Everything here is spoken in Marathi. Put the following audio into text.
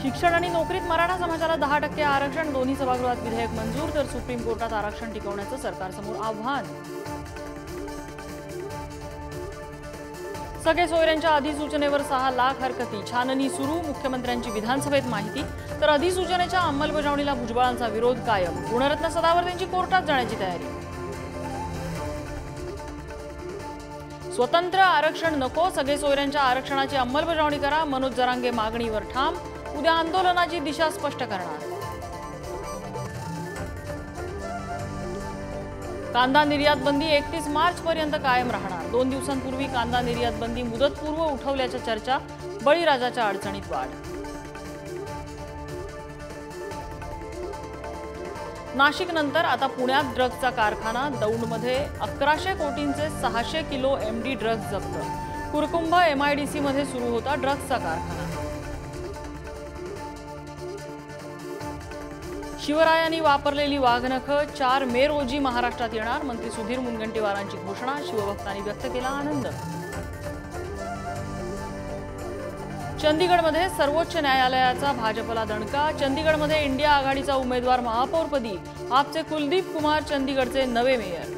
शिक्षण आणि नोकरीत मराठा समाजाला 10% आरक्षण, दोन्ही सभागृहात विधेयक मंजूर, तर सुप्रीम कोर्टात आरक्षण टिकवण्याचं सरकारसमोर आव्हान. सगळे सोयऱ्यांच्या अधिसूचनेवर 6 लाख हरकती, छाननी सुरू, मुख्यमंत्र्यांची विधानसभेत माहिती. तर अधिसूचनेच्या अंमलबजावणीला भुजबळांचा विरोध कायम, गुणरत्न सदावर्तेंची कोर्टात जाण्याची तयारी. स्वतंत्र आरक्षण नको, सगळे सोयऱ्यांच्या आरक्षणाची अंमलबजावणी करा, मनोज जरांगे मागणीवर ठाम. उद्या आंदोलनाची दिशा स्पष्ट करणार. कांदा निर्यात बंदी 31 मार्च पर्यंत कायम राहणार. 2 दिवसांपूर्वी कांदा निर्यात बंदी मुदतपूर्व उठवल्याच्या चर्चा, बळीराजाच्या अडचणीत वाढ. नाशिक नंतर आता पुण्यात ड्रग्जचा कारखाना, दौंडमध्ये 1100 कोटींचे 600 किलो MD ड्रग्ज जप्त. कुरकुंभ MIDC मध्ये सुरू होता ड्रग्जचा कारखाना. शिवरायांनी वापरलेली वाघनखं 4 मे रोजी महाराष्ट्रात येणार, मंत्री सुधीर मुनगंटीवारांची घोषणा. शिवभक्तांनी व्यक्त केला आनंद. चंदीगडमध्ये सर्वोच्च न्यायालयाचा भाजपला दणका. चंदीगडमध्ये इंडिया आघाडीचा उमेदवार महापौरपदी, आपचे कुलदीप कुमार चंदीगडचे नवे मेयर.